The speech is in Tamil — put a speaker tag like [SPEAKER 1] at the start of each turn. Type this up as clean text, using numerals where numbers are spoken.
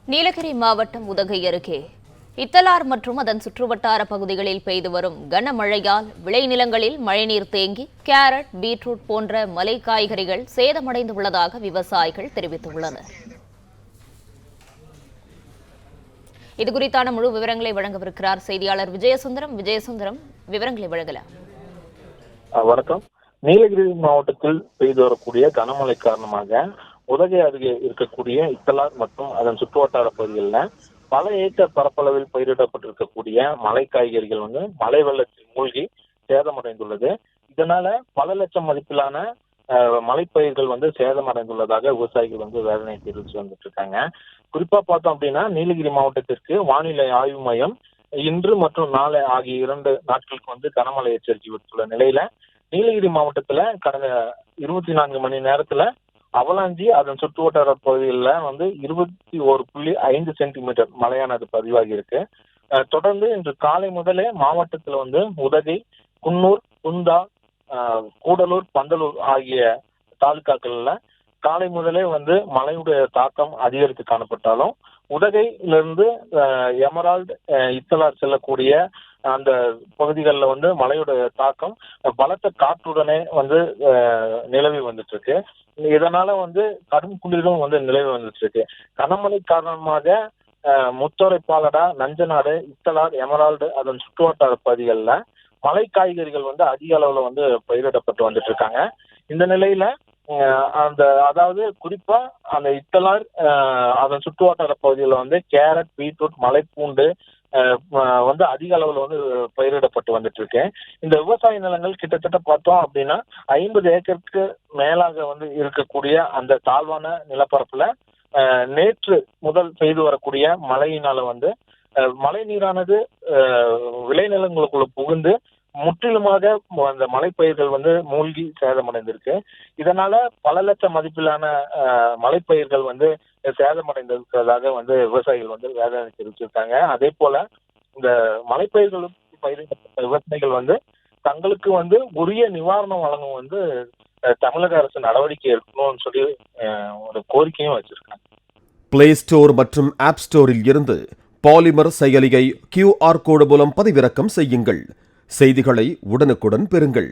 [SPEAKER 1] நீலகிரி மாவட்டம் உதகை அருகே இத்தலார் மற்றும் அதன் சுற்றுவட்டார பகுதிகளில் பெய்து வரும் கனமழையால் விளைநிலங்களில் மழைநீர் தேங்கி கேரட், பீட்ரூட் போன்ற மலை காய்கறிகள் சேதமடைந்துள்ளதாக விவசாயிகள் தெரிவித்துள்ளனர். இதுகுறித்தான முழு விவரங்களை வழங்கவிருக்கிறார் செய்தியாளர் விஜயசுந்தரம். விவரங்களை வழங்கலாம்.
[SPEAKER 2] வணக்கம். நீலகிரி மாவட்டத்தில் பெய்து வரக்கூடிய கனமழை காரணமாக உதகை அருகே இருக்கக்கூடிய இத்தலார் மற்றும் அதன் சுற்றுவட்டார பகுதிகளில் பல ஏக்கர் பரப்பளவில் பயிரிடப்பட்டிருக்கக்கூடிய மலை காய்கறிகள் மழை வெள்ளத்தில் மூழ்கி சேதமடைந்துள்ளது. இதனால பல லட்சம் மதிப்பிலான மலைப்பயிர்கள் சேதமடைந்துள்ளதாக விவசாயிகள் வேதனை தெரிவித்து வந்துட்டு இருக்காங்க. குறிப்பா பார்த்தோம் அப்படின்னா நீலகிரி மாவட்டத்திற்கு வானிலை ஆய்வு மையம் இன்று மற்றும் நாளை ஆகிய 2 நாட்களுக்கு கனமழை எச்சரிக்கை விடுத்துள்ள நிலையில நீலகிரி மாவட்டத்துல கடந்த 24 மணி நேரத்துல அவலாஞ்சி அதன் சுற்றுவட்டார பகுதிகளில் 21.5 சென்டிமீட்டர் மழையானது பதிவாகி இருக்கு. தொடர்ந்து இன்று காலை முதலே மாவட்டத்துல உதகை, குன்னூர், குந்தா, கூடலூர், பந்தலூர் ஆகிய தாலுகாக்கள்ல காலை முதலே மழையுடைய தாக்கம் அதிகரித்து காணப்பட்டாலும் உதகையிலிருந்து எமரால்டு, இத்தலார் செல்லக்கூடிய அந்த பகுதிகளில் மழையுடைய தாக்கம் பலத்த காற்றுடனே நிலவி வந்துட்டு இருக்கு. இதனால கடும் குளிரும் நிலவி வந்துட்டு இருக்கு. கனமழை காரணமாக முத்தோரைப்பாலடா, நஞ்சநாடு, இத்தலார், எமரால்டு அதன் சுற்றுவட்டார பகுதிகளில் மலை காய்கறிகள் அதிக அளவுல பயிரிடப்பட்டு வந்துட்டு இருக்காங்க. இந்த நிலையில அதாவது குறிப்பா அந்த இத்தலார் அதன் சுற்றுவட்டார பகுதியில கேரட், பீட்ரூட், மலைப்பூண்டு அதிக அளவுல பயிரிடப்பட்டு வந்துட்டு இருக்கு. இந்த விவசாய நிலங்கள் கிட்டத்தட்ட பார்த்தோம் அப்படின்னா 50 ஏக்கருக்கு மேலாக இருக்கக்கூடிய அந்த தாழ்வான நிலப்பரப்புல நேற்று முதல் பெய்து வரக்கூடிய மழையினால மழை நீரானது விளைநிலங்களுக்குள்ள புகுந்து முற்றிலுமாக அந்த மலைப்பயிர்கள் மூழ்கி சேதமடைந்திருக்கு. இதனால பல லட்சம் மதிப்பிலான மலைப்பயிர்கள் சேதமடைந்திருக்கிறதாக விவசாயிகள் வேதனை தெரிவிச்சிருக்காங்க. அதே போல இந்த மலைப்பயிர்களுக்கு பயிரிடப்பட்ட விவசாயிகள் தங்களுக்கு உரிய நிவாரணம் வழங்கும் தமிழக அரசு நடவடிக்கை எடுக்கணும்னு சொல்லி ஒரு கோரிக்கையும் வச்சிருக்காங்க.
[SPEAKER 3] பிளே ஸ்டோர் மற்றும் ஆப் ஸ்டோரில் இருந்து பாலிமர் செயலியை QR கோடு மூலம் பதிவிறக்கம் செய்யுங்கள். செய்திகளை உடனுக்குடன் பெறுங்கள்.